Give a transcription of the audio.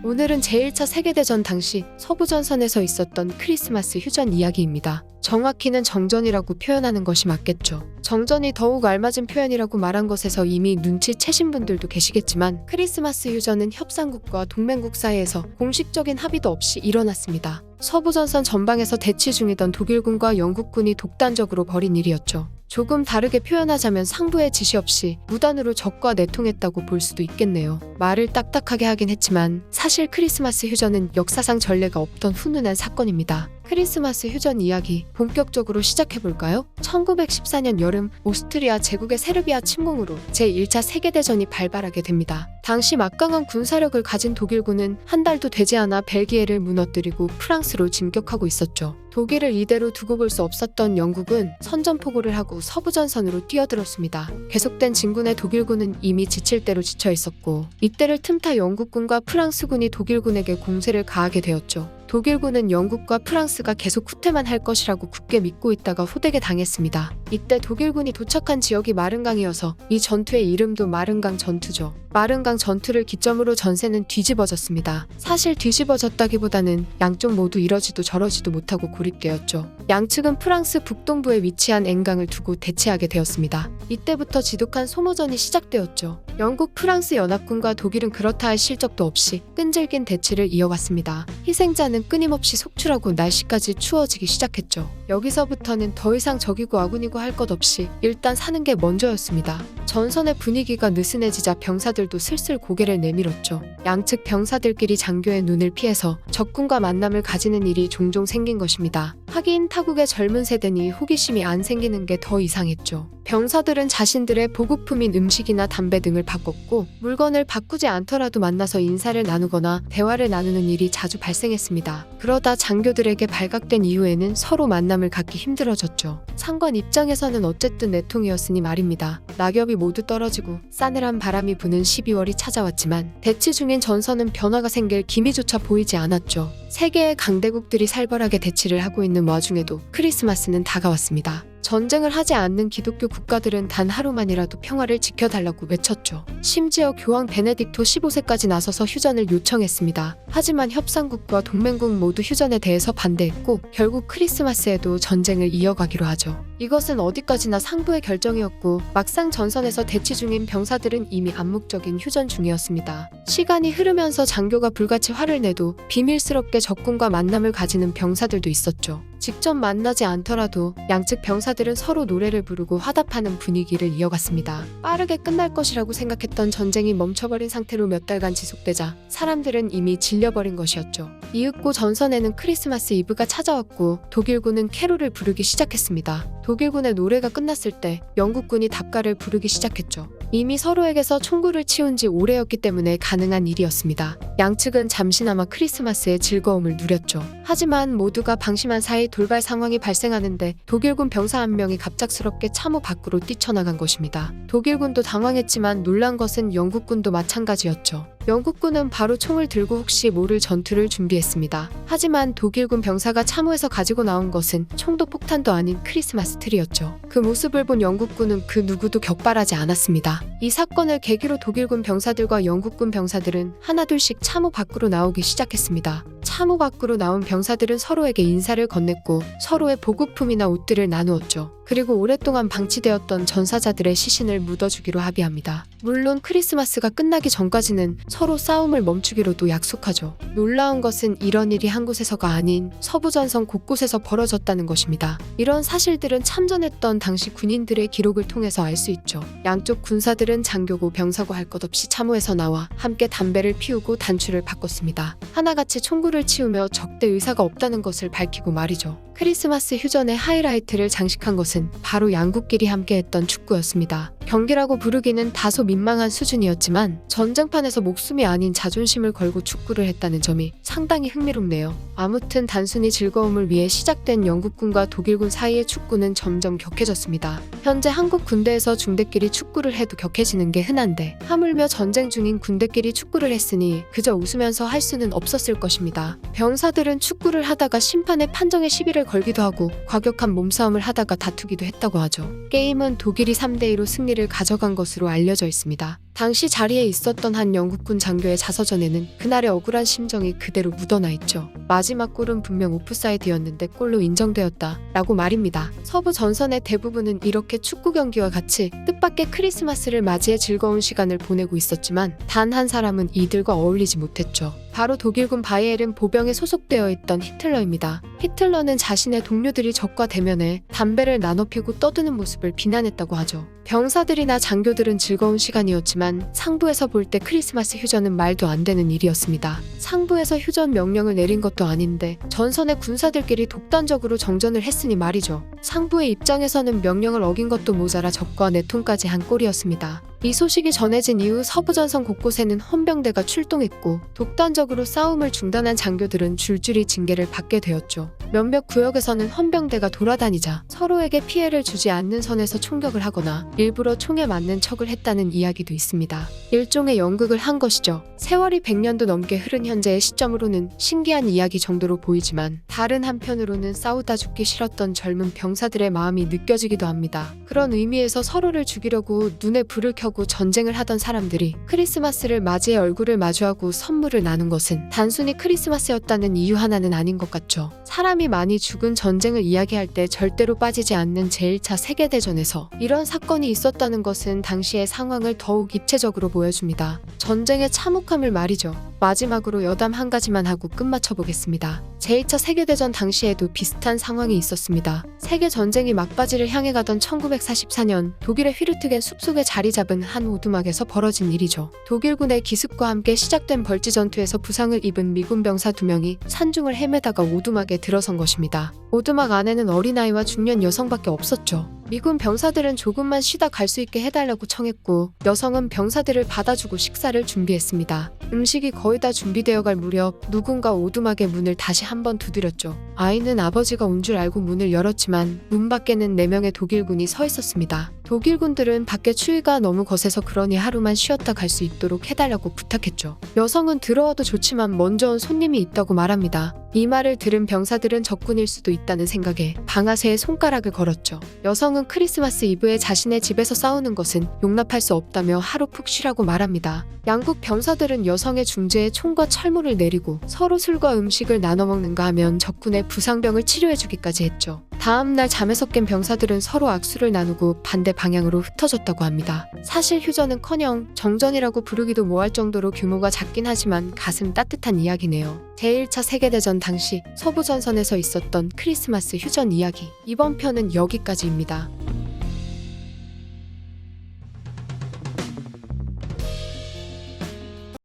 오늘은 제1차 세계대전 당시 서부전선에서 있었던 크리스마스 휴전 이야기입니다. 정확히는 정전이라고 표현하는 것이 맞겠죠. 정전이 더욱 알맞은 표현이라고 말한 것에서 이미 눈치채신 분들도 계시겠지만 크리스마스 휴전은 협상국과 동맹국 사이에서 공식적인 합의도 없이 일어났습니다. 서부전선 전방에서 대치 중이던 독일군과 영국군이 독단적으로 벌인 일이었죠. 조금 다르게 표현하자면 상부의 지시 없이 무단으로 적과 내통했다고 볼 수도 있겠네요. 말을 딱딱하게 하긴 했지만 사실 크리스마스 휴전은 역사상 전례가 없던 훈훈한 사건입니다. 크리스마스 휴전 이야기 본격적으로 시작해볼까요? 1914년 여름 오스트리아 제국의 세르비아 침공으로 제1차 세계대전이 발발하게 됩니다. 당시 막강한 군사력을 가진 독일군은 한 달도 되지 않아 벨기에를 무너뜨리고 프랑스로 진격하고 있었죠. 독일을 이대로 두고 볼 수 없었던 영국은 선전포고를 하고 서부전선으로 뛰어들었습니다. 계속된 진군에 독일군은 이미 지칠 대로 지쳐 있었고 이때를 틈타 영국군과 프랑스군이 독일군에게 공세를 가하게 되었죠. 독일군은 영국과 프랑스가 계속 후퇴만 할 것이라고 굳게 믿고 있다가 호되게 당했습니다. 이때 독일군이 도착한 지역이 마른강이어서 이 전투의 이름도 마른강 전투죠. 마른강 전투를 기점으로 전세는 뒤집어졌습니다. 사실 뒤집어졌다기보다는 양쪽 모두 이러지도 저러지도 못하고 고립되었죠. 양측은 프랑스 북동부에 위치한 앵강을 두고 대치하게 되었습니다. 이때부터 지독한 소모전이 시작되었죠. 영국 프랑스 연합군과 독일은 그렇다 할 실적도 없이 끈질긴 대치를 이어갔습니다. 희생자는 끊임없이 속출하고 날씨까지 추워지기 시작했죠. 여기서부터는 더 이상 적이고 아군이고 할 것 없이 일단 사는 게 먼저였습니다. 전선의 분위기가 느슨해지자 병사들도 슬슬 고개를 내밀었죠. 양측 병사들끼리 장교의 눈을 피해서 적군과 만남을 가지는 일이 종종 생긴 것입니다. 하긴 타국의 젊은 세대니 호기심이 안 생기는 게 더 이상했죠. 병사들은 자신들의 보급품인 음식이나 담배 등을 바꿨고 물건을 바꾸지 않더라도 만나서 인사를 나누거나 대화를 나누는 일이 자주 발생했습니다. 그러다 장교들에게 발각된 이후에는 서로 만남을 갖기 힘들어졌죠. 상관 입장에서는 어쨌든 내통이었으니 말입니다. 낙엽이 모두 떨어지고 싸늘한 바람이 부는 12월이 찾아왔지만 대치 중인 전선은 변화가 생길 기미조차 보이지 않았죠. 세계의 강대국들이 살벌하게 대치를 하고 있는 와중에도 크리스마스는 다가왔습니다. 전쟁을 하지 않는 기독교 국가들은 단 하루만이라도 평화를 지켜달라고 외쳤죠. 심지어 교황 베네딕토 15세까지 나서서 휴전을 요청했습니다. 하지만 협상국과 동맹국 모두 휴전에 대해서 반대했고 결국 크리스마스에도 전쟁을 이어가기로 하죠. 이것은 어디까지나 상부의 결정이었고 막상 전선에서 대치 중인 병사들은 이미 암묵적인 휴전 중이었습니다. 시간이 흐르면서 장교가 불같이 화를 내도 비밀스럽게 적군과 만남을 가지는 병사들도 있었죠. 직접 만나지 않더라도 양측 병사들은 서로 노래를 부르고 화답하는 분위기를 이어갔습니다. 빠르게 끝날 것이라고 생각했던 전쟁이 멈춰버린 상태로 몇 달간 지속되자 사람들은 이미 질려버린 것이었죠. 이윽고 전선에는 크리스마스 이브가 찾아왔고 독일군은 캐롤을 부르기 시작했습니다. 독일군의 노래가 끝났을 때 영국군이 답가를 부르기 시작했죠. 이미 서로에게서 총구를 치운 지 오래였기 때문에 가능한 일이었습니다. 양측은 잠시나마 크리스마스의 즐거움을 누렸죠. 하지만 모두가 방심한 사이 돌발 상황이 발생하는데 독일군 병사 한 명이 갑작스럽게 참호 밖으로 뛰쳐나간 것입니다. 독일군도 당황했지만 놀란 것은 영국군도 마찬가지였죠. 영국군은 바로 총을 들고 혹시 모를 전투를 준비했습니다. 하지만 독일군 병사가 참호에서 가지고 나온 것은 총도 폭탄도 아닌 크리스마스 트리였죠. 그 모습을 본 영국군은 그 누구도 격발하지 않았습니다. 이 사건을 계기로 독일군 병사들과 영국군 병사들은 하나둘씩 참호 밖으로 나오기 시작했습니다. 참호 밖으로 나온 병사들은 서로에게 인사를 건넸고 서로의 보급품이나 옷들을 나누었죠. 그리고 오랫동안 방치되었던 전사자들의 시신을 묻어주기로 합의합니다. 물론 크리스마스가 끝나기 전까지는 서로 싸움을 멈추기로도 약속하죠. 놀라운 것은 이런 일이 한 곳에서가 아닌 서부전선 곳곳에서 벌어졌다는 것입니다. 이런 사실들은 참전했던 당시 군인들의 기록을 통해서 알 수 있죠. 양쪽 군사들은 장교고 병사고 할 것 없이 참호에서 나와 함께 담배를 피우고 단추를 바꿨습니다. 하나같이 총구를 치우며 적대 의사가 없다는 것을 밝히고 말이죠. 크리스마스 휴전의 하이라이트를 장식한 것은 바로 양국끼리 함께했던 축구였습니다. 경기라고 부르기는 다소 민망한 수준이었지만 전쟁판에서 목숨이 아닌 자존심을 걸고 축구를 했다는 점이 상당히 흥미롭네요. 아무튼 단순히 즐거움을 위해 시작된 영국군과 독일군 사이의 축구는 점점 격해졌습니다. 현재 한국 군대에서 중대끼리 축구를 해도 격해지는 게 흔한데 하물며 전쟁 중인 군대끼리 축구를 했으니 그저 웃으면서 할 수는 없었을 것입니다. 병사들은 축구를 하다가 심판의 판정에 시비를 걸기도 하고 과격한 몸싸움을 하다가 다투기도 했다고 하죠. 게임은 독일이 3대2로 승리를 승리를 가져간 것으로 알려져 있습니다. 당시 자리에 있었던 한 영국군 장교의 자서전에는 그날의 억울한 심정이 그대로 묻어나 있죠. 마지막 골은 분명 오프사이드였는데 골로 인정되었다 라고 말입니다. 서부 전선의 대부분은 이렇게 축구 경기와 같이 뜻밖의 크리스마스를 맞이해 즐거운 시간을 보내고 있었지만 단 한 사람은 이들과 어울리지 못했죠. 바로 독일군 바이에른 보병에 소속되어 있던 히틀러입니다. 히틀러는 자신의 동료들이 적과 대면해 담배를 나눠 피우고 떠드는 모습을 비난했다고 하죠. 병사들이나 장교들은 즐거운 시간이었지만 상부에서 볼 때 크리스마스 휴전은 말도 안 되는 일이었습니다. 상부에서 휴전 명령을 내린 것도 아닌데 전선의 군사들끼리 독단적으로 정전을 했으니 말이죠. 상부의 입장에서는 명령을 어긴 것도 모자라 적과 내통까지 한 꼴이었습니다. 이 소식이 전해진 이후 서부전선 곳곳에는 헌병대가 출동했고 독단적으로 싸움을 중단한 장교들은 줄줄이 징계를 받게 되었죠. 몇몇 구역에서는 헌병대가 돌아다니자 서로에게 피해를 주지 않는 선에서 총격을 하거나 일부러 총에 맞는 척을 했다는 이야기도 있습니다. 일종의 연극을 한 것이죠. 세월이 100년도 넘게 흐른 현재의 시점으로는 신기한 이야기 정도로 보이지만 다른 한편으로는 싸우다 죽기 싫었던 젊은 병사들의 마음이 느껴지기도 합니다. 그런 의미에서 서로를 죽이려고 눈에 불을 켜고 전쟁을 하던 사람들이 크리스마스를 맞이해 얼굴을 마주하고 선물을 나눈 것은 단순히 크리스마스였다는 이유 하나는 아닌 것 같죠. 사람이 많이 죽은 전쟁을 이야기할 때 절대로 빠지지 않는 제1차 세계대전에서 이런 사건이 있었다는 것은 당시의 상황을 더욱 입체적으로 보여줍니다. 전쟁의 참혹함을 말이죠. 마지막으로 여담 한 가지만 하고 끝마쳐 보겠습니다. 제2차 세계대전 당시에도 비슷한 상황이 있었습니다. 세계전쟁이 막바지를 향해 가던 1944년 독일의 휘르트겐 숲속에 자리 잡은 한 오두막에서 벌어진 일이죠. 독일군의 기습과 함께 시작된 벌지 전투에서 부상을 입은 미군 병사 2명이 산중을 헤매다가 오두막에 들어선 것입니다. 오두막 안에는 어린아이와 중년 여성밖에 없었죠. 미군 병사들은 조금만 쉬다 갈 수 있게 해달라고 청했고 여성은 병사들을 받아주고 식사를 준비했습니다. 음식이 거의 다 준비되어 갈 무렵 누군가 오두막의 문을 다시 한번 두드렸죠. 아이는 아버지가 온 줄 알고 문을 열었지만 문 밖에는 4명의 독일군이 서 있었습니다. 독일군들은 밖에 추위가 너무 거세서 그러니 하루만 쉬었다 갈 수 있도록 해달라고 부탁했죠. 여성은 들어와도 좋지만 먼저 온 손님이 있다고 말합니다. 이 말을 들은 병사들은 적군일 수도 있다는 생각에 방아쇠에 손가락을 걸었죠. 여성은 크리스마스 이브에 자신의 집에서 싸우는 것은 용납할 수 없다며 하루 푹 쉬라고 말합니다. 양국 병사들은 여성의 중재에 총과 철문을 내리고 서로 술과 음식을 나눠 먹는가 하면 적군의 부상병을 치료해주기까지 했죠. 다음날 잠에서 깬 병사들은 서로 악수를 나누고 반대 방향으로 흩어졌다고 합니다. 사실 휴전은커녕 정전이라고 부르기도 뭐할 정도로 규모가 작긴 하지만 가슴 따뜻한 이야기네요. 제1차 세계대전 당시 서부전선에서 있었던 크리스마스 휴전 이야기. 이번 편은 여기까지입니다.